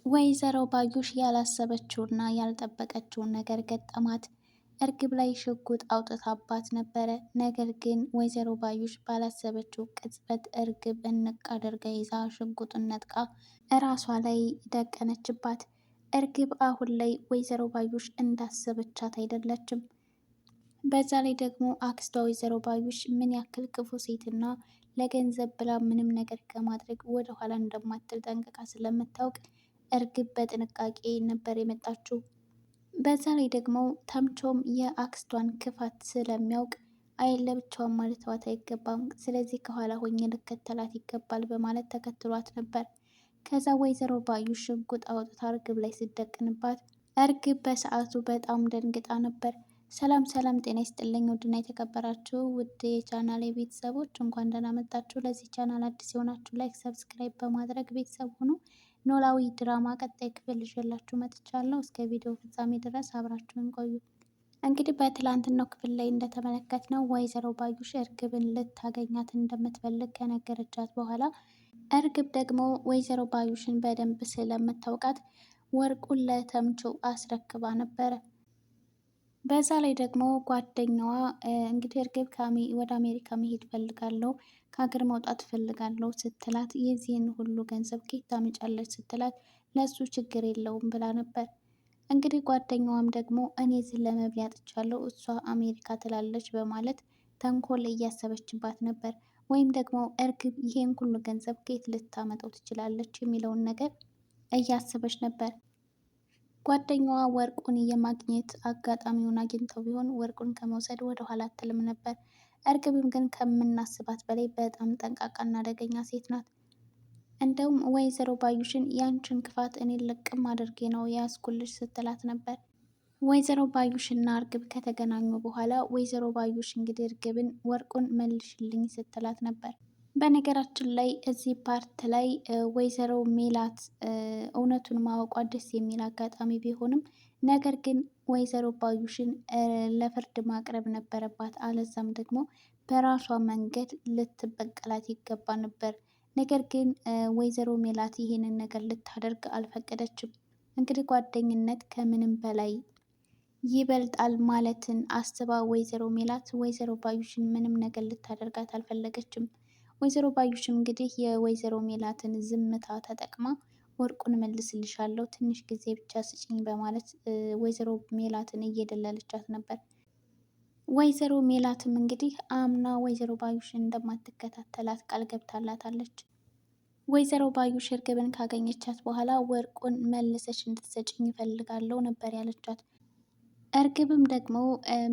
ወይዘሮ ባዩሽ ያላሰበችውና ያልጠበቀችውን ነገር ገጠማት። እርግብ ላይ ሽጉጥ አውጥታባት ነበረ። ነገር ግን ወይዘሮ ባዩሽ ባላሰበችው ቅጽበት እርግብ እንቅ አድርጋ ይዛ ሽጉጡን ነጥቃ እራሷ ላይ ደቀነችባት። እርግብ አሁን ላይ ወይዘሮ ባዩሽ እንዳሰበቻት አይደለችም። በዛ ላይ ደግሞ አክስቷ ወይዘሮ ባዩሽ ምን ያክል ክፉ ሴትና ለገንዘብ ብላ ምንም ነገር ከማድረግ ወደኋላ እንደማትል ጠንቅቃ ስለምታውቅ እርግብ በጥንቃቄ ነበር የመጣችው። በዛ ላይ ደግሞ ተምቾም የአክስቷን ክፋት ስለሚያውቅ አይ ለብቻዋን ማለትዋት አይገባም፣ ስለዚህ ከኋላ ሆኜ ልከተላት ይገባል በማለት ተከትሏት ነበር። ከዛ ወይዘሮ ባዩሽ ሽጉጥ አውጥታ እርግብ ላይ ስደቅንባት እርግብ በሰዓቱ በጣም ደንግጣ ነበር። ሰላም ሰላም፣ ጤና ይስጥልኝ ውድና የተከበራችሁ ውድ የቻናል ቤተሰቦች እንኳን ደህና መጣችሁ። ለዚህ ቻናል አዲስ የሆናችሁ ላይክ፣ ሰብስክራይብ በማድረግ ቤተሰብ ሁኑ። ኖላዊ ድራማ ቀጣይ ክፍል ይዤላችሁ መጥቻለሁ። እስከ ቪዲዮ ፍጻሜ ድረስ አብራችሁን ቆዩ። እንግዲህ በትላንትናው ክፍል ላይ እንደተመለከትነው ወይዘሮ ባዩሽ እርግብን ልታገኛት እንደምትፈልግ ከነገረቻት በኋላ እርግብ ደግሞ ወይዘሮ ባዩሽን በደንብ ስለምታውቃት ወርቁን ለተምቹ አስረክባ ነበረ። በዛ ላይ ደግሞ ጓደኛዋ እንግዲህ እርግብ ወደ አሜሪካ መሄድ ፈልጋለሁ፣ ከሀገር መውጣት ፈልጋለሁ ስትላት የዚህን ሁሉ ገንዘብ ከየት ታመጫለች ስትላት ለሱ ችግር የለውም ብላ ነበር። እንግዲህ ጓደኛዋም ደግሞ እኔ እዚህ ለመብያ አጥቻለሁ እሷ አሜሪካ ትላለች በማለት ተንኮል እያሰበችባት ነበር። ወይም ደግሞ እርግብ ይሄን ሁሉ ገንዘብ ከየት ልታመጣው ትችላለች የሚለውን ነገር እያሰበች ነበር። ጓደኛዋ ወርቁን የማግኘት አጋጣሚውን አግኝተው ቢሆን ወርቁን ከመውሰድ ወደኋላ አትልም ነበር። እርግብም ግን ከምናስባት በላይ በጣም ጠንቃቃና አደገኛ ሴት ናት። እንደውም ወይዘሮ ባዩሽን ያንቺን ክፋት እኔ ልቅም አድርጌ ነው የያዝኩልሽ ስትላት ነበር። ወይዘሮ ባዩሽና እርግብ ከተገናኙ በኋላ ወይዘሮ ባዩሽ እንግዲህ እርግብን ወርቁን መልሽልኝ ስትላት ነበር። በነገራችን ላይ እዚህ ፓርት ላይ ወይዘሮ ሜላት እውነቱን ማወቋ ደስ የሚል አጋጣሚ ቢሆንም ነገር ግን ወይዘሮ ባዩሽን ለፍርድ ማቅረብ ነበረባት። አለዛም ደግሞ በራሷ መንገድ ልትበቀላት ይገባ ነበር። ነገር ግን ወይዘሮ ሜላት ይሄንን ነገር ልታደርግ አልፈቀደችም። እንግዲህ ጓደኝነት ከምንም በላይ ይበልጣል ማለትን አስባ ወይዘሮ ሜላት ወይዘሮ ባዩሽን ምንም ነገር ልታደርጋት አልፈለገችም። ወይዘሮ ባዩሽም እንግዲህ የወይዘሮ ሜላትን ዝምታ ተጠቅማ ወርቁን መልስልሻለሁ ትንሽ ጊዜ ብቻ ስጭኝ በማለት ወይዘሮ ሜላትን እየደለለቻት ነበር። ወይዘሮ ሜላትም እንግዲህ አምና ወይዘሮ ባዩሽን እንደማትከታተላት ቃል ገብታላታለች። ወይዘሮ ባዩሽ እርግብን ካገኘቻት በኋላ ወርቁን መልሰሽ እንድትሰጭኝ ይፈልጋለሁ ነበር ያለቻት። እርግብም ደግሞ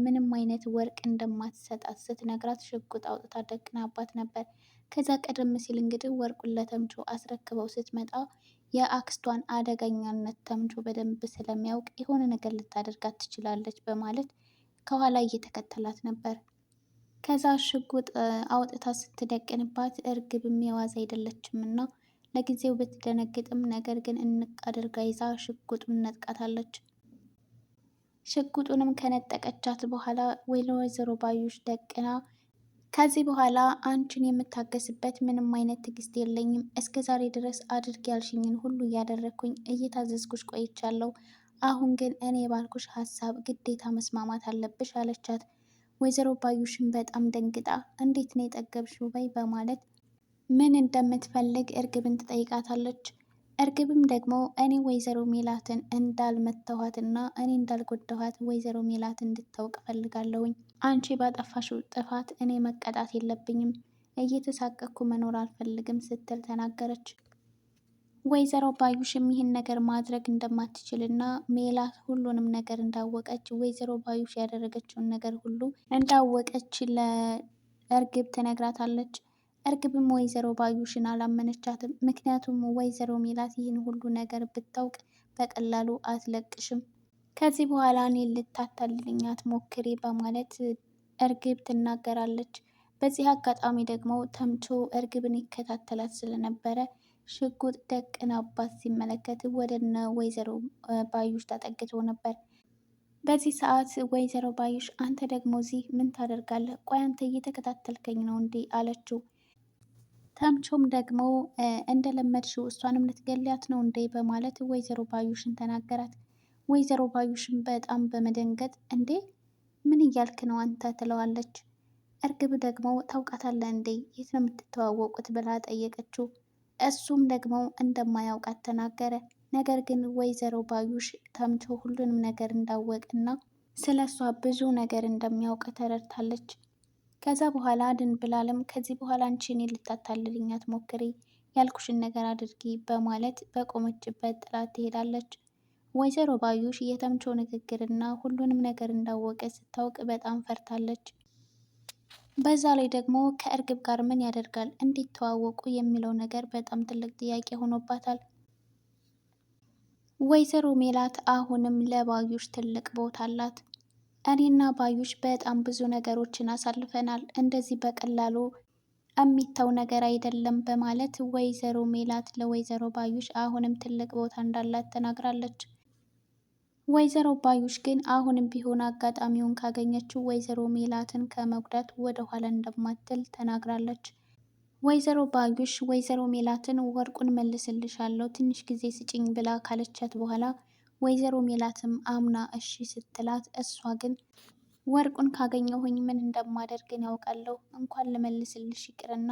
ምንም አይነት ወርቅ እንደማትሰጣት ስትነግራት ሽጉጥ አውጥታ ደቅናባት ነበር። ከዛ ቀደም ሲል እንግዲህ ወርቁን ለተምቹ አስረክበው ስትመጣ የአክስቷን አደገኛነት ተምቹ በደንብ ስለሚያውቅ የሆነ ነገር ልታደርጋት ትችላለች በማለት ከኋላ እየተከተላት ነበር። ከዛ ሽጉጥ አውጥታ ስትደቅንባት እርግብም የዋዛ አይደለችም እና ለጊዜው ብትደነግጥም ነገር ግን እንቅ አድርጋ ይዛ ሽጉጡን ነጥቃታለች። ሽጉጡንም ከነጠቀቻት በኋላ ወይዘሮ ባዩሽ ደቅና ከዚህ በኋላ አንቺን የምታገስበት ምንም አይነት ትዕግስት የለኝም። እስከ ዛሬ ድረስ አድርግ ያልሽኝን ሁሉ እያደረግኩኝ እየታዘዝኩሽ ቆይቻለሁ። አሁን ግን እኔ ባልኩሽ ሀሳብ ግዴታ መስማማት አለብሽ አለቻት። ወይዘሮ ባዩሽን በጣም ደንግጣ እንዴት ነው የጠገብሽው በይ በማለት ምን እንደምትፈልግ እርግብን ትጠይቃታለች። እርግብም ደግሞ እኔ ወይዘሮ ሜላትን እንዳልመተኋትና እኔ እንዳልጎዳኋት ወይዘሮ ሜላት እንድታውቅ ፈልጋለሁኝ። አንቺ ባጠፋሽው ጥፋት እኔ መቀጣት የለብኝም፣ እየተሳቀቅኩ መኖር አልፈልግም ስትል ተናገረች። ወይዘሮ ባዩሽም ይህን ነገር ማድረግ እንደማትችልና ሜላት ሁሉንም ነገር እንዳወቀች ወይዘሮ ባዩሽ ያደረገችውን ነገር ሁሉ እንዳወቀች ለእርግብ ትነግራታለች። እርግብም ወይዘሮ ባዩሽን አላመነቻትም። ምክንያቱም ወይዘሮ ሜላት ይህን ሁሉ ነገር ብታውቅ በቀላሉ አትለቅሽም። ከዚህ በኋላ እኔ ልታታልልኝ አትሞክሪ በማለት እርግብ ትናገራለች። በዚህ አጋጣሚ ደግሞ ተምቹ እርግብን ይከታተላት ስለነበረ ሽጉጥ ደቅናባት ሲመለከት ወደነ ወይዘሮ ባዩሽ ተጠግቶ ነበር። በዚህ ሰዓት ወይዘሮ ባዩሽ አንተ ደግሞ እዚህ ምን ታደርጋለህ? ቆይ አንተ እየተከታተልከኝ ነው እንዴ? አለችው። ተምቾም ደግሞ እንደለመድሽው እሷንም ልትገሊያት ነው እንዴ በማለት ወይዘሮ ባዩሽን ተናገራት። ወይዘሮ ባዩሽን በጣም በመደንገጥ እንዴ ምን እያልክ ነው አንተ ትለዋለች። እርግብ ደግሞ ታውቃታለህ እንዴ የት ነው የምትተዋወቁት ብላ ጠየቀችው። እሱም ደግሞ እንደማያውቃት ተናገረ። ነገር ግን ወይዘሮ ባዩሽ ተምቾ ሁሉንም ነገር እንዳወቅና ስለ እሷ ብዙ ነገር እንደሚያውቅ ተረድታለች። ከዛ በኋላ ድንብላልም ከዚህ በኋላ አንቺ እኔን ልታታልልኝ አትሞክሪ፣ ያልኩሽን ነገር አድርጊ በማለት በቆመችበት ጥላት ትሄዳለች። ወይዘሮ ባዩሽ የተምቾ ንግግርና ሁሉንም ነገር እንዳወቀ ስታውቅ በጣም ፈርታለች። በዛ ላይ ደግሞ ከእርግብ ጋር ምን ያደርጋል እንዴት ተዋወቁ የሚለው ነገር በጣም ትልቅ ጥያቄ ሆኖባታል። ወይዘሮ ሜላት አሁንም ለባዩሽ ትልቅ ቦታ አላት። እኔና ባዩሽ በጣም ብዙ ነገሮችን አሳልፈናል፣ እንደዚህ በቀላሉ የሚተው ነገር አይደለም በማለት ወይዘሮ ሜላት ለወይዘሮ ባዩሽ አሁንም ትልቅ ቦታ እንዳላት ተናግራለች። ወይዘሮ ባዩሽ ግን አሁንም ቢሆን አጋጣሚውን ካገኘችው ወይዘሮ ሜላትን ከመጉዳት ወደ ኋላ እንደማትል ተናግራለች። ወይዘሮ ባዩሽ ወይዘሮ ሜላትን ወርቁን መልስልሻለሁ ትንሽ ጊዜ ስጭኝ ብላ ካለቻት በኋላ ወይዘሮ ሜላትም አምና እሺ ስትላት፣ እሷ ግን ወርቁን ካገኘሁኝ ምን እንደማደርግን ያውቃለሁ እንኳን ልመልስልሽ ይቅርና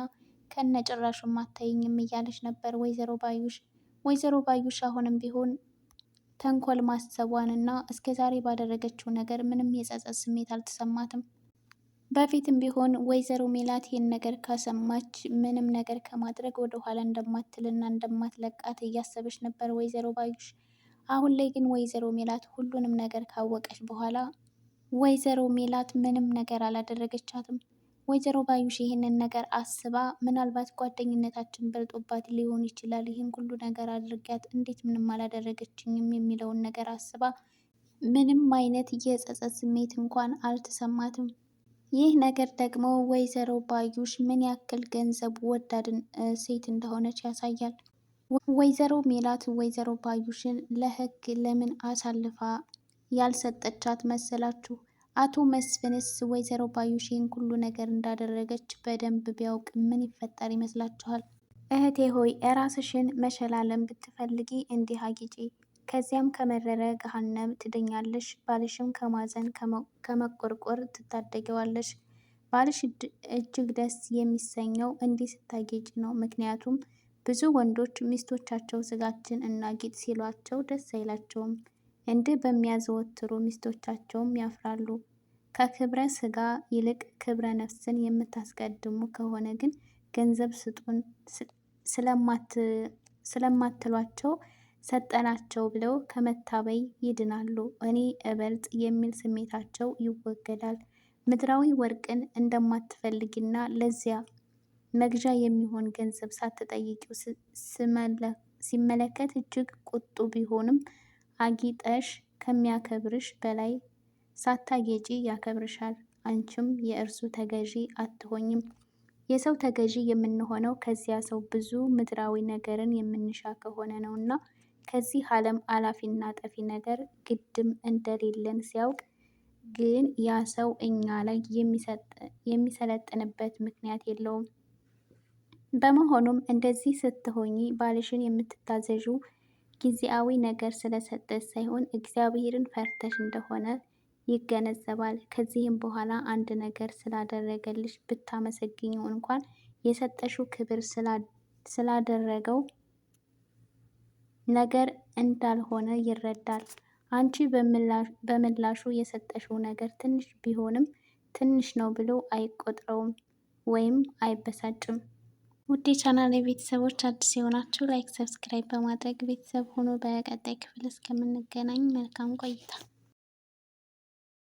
ከነ ጭራሹም አታይኝም እያለች ነበር ወይዘሮ ባዩሽ። ወይዘሮ ባዩሽ አሁንም ቢሆን ተንኮል ማሰቧንና እስከዛሬ ባደረገችው ነገር ምንም የጸጸት ስሜት አልተሰማትም። በፊትም ቢሆን ወይዘሮ ሜላት ይህን ነገር ካሰማች ምንም ነገር ከማድረግ ወደ ኋላ እንደማትልና እንደማትለቃት እያሰበች ነበር ወይዘሮ ባዩሽ። አሁን ላይ ግን ወይዘሮ ሜላት ሁሉንም ነገር ካወቀች በኋላ ወይዘሮ ሜላት ምንም ነገር አላደረገቻትም። ወይዘሮ ባዩሽ ይህንን ነገር አስባ ምናልባት ጓደኝነታችን በልጦባት ሊሆን ይችላል፣ ይህን ሁሉ ነገር አድርጊያት እንዴት ምንም አላደረገችኝም የሚለውን ነገር አስባ ምንም አይነት የጸጸት ስሜት እንኳን አልተሰማትም። ይህ ነገር ደግሞ ወይዘሮ ባዩሽ ምን ያክል ገንዘብ ወዳድ ሴት እንደሆነች ያሳያል። ወይዘሮ ሜላት ወይዘሮ ባዩሽን ለሕግ ለምን አሳልፋ ያልሰጠቻት መሰላችሁ? አቶ መስፍንስ ወይዘሮ ባዩሽ ይህን ሁሉ ነገር እንዳደረገች በደንብ ቢያውቅ ምን ይፈጠር ይመስላችኋል? እህቴ ሆይ እራስሽን መሸላለም ብትፈልጊ እንዲህ አጊጪ፣ ከዚያም ከመረረ ገሃነም ትድኛለሽ። ባልሽም ከማዘን ከመቆርቆር ትታደጊዋለሽ። ባልሽ እጅግ ደስ የሚሰኘው እንዲህ ስታጌጭ ነው። ምክንያቱም ብዙ ወንዶች ሚስቶቻቸው ስጋችን እናጊጥ ሲሏቸው ደስ አይላቸውም። እንዲህ በሚያዘወትሩ ሚስቶቻቸውም ያፍራሉ። ከክብረ ስጋ ይልቅ ክብረ ነፍስን የምታስቀድሙ ከሆነ ግን ገንዘብ ስጡን ስለማትሏቸው ሰጠናቸው ብለው ከመታበይ ይድናሉ። እኔ እበልጥ የሚል ስሜታቸው ይወገዳል። ምድራዊ ወርቅን እንደማትፈልጊና ለዚያ መግዣ የሚሆን ገንዘብ ሳትጠይቂው ሲመለከት እጅግ ቁጡ ቢሆንም አጊጠሽ ከሚያከብርሽ በላይ ሳታጌጪ ያከብርሻል። አንቺም የእርሱ ተገዢ አትሆኝም። የሰው ተገዢ የምንሆነው ከዚያ ሰው ብዙ ምድራዊ ነገርን የምንሻ ከሆነ ነው እና ከዚህ ዓለም አላፊና ጠፊ ነገር ግድም እንደሌለን ሲያውቅ ግን ያ ሰው እኛ ላይ የሚሰለጥንበት ምክንያት የለውም። በመሆኑም እንደዚህ ስትሆኚ ባልሽን የምትታዘዡ ጊዜያዊ ነገር ስለሰጠች ሳይሆን እግዚአብሔርን ፈርተሽ እንደሆነ ይገነዘባል። ከዚህም በኋላ አንድ ነገር ስላደረገልሽ ብታመሰግኘው እንኳን የሰጠሽው ክብር ስላደረገው ነገር እንዳልሆነ ይረዳል። አንቺ በምላሹ የሰጠሽው ነገር ትንሽ ቢሆንም ትንሽ ነው ብሎ አይቆጥረውም ወይም አይበሳጭም። ውድ የቻናሌ ቤተሰቦች አዲስ የሆናችሁ ላይክ፣ ሰብስክራይብ በማድረግ ቤተሰብ ሆኖ በቀጣይ ክፍል እስከምንገናኝ መልካም ቆይታ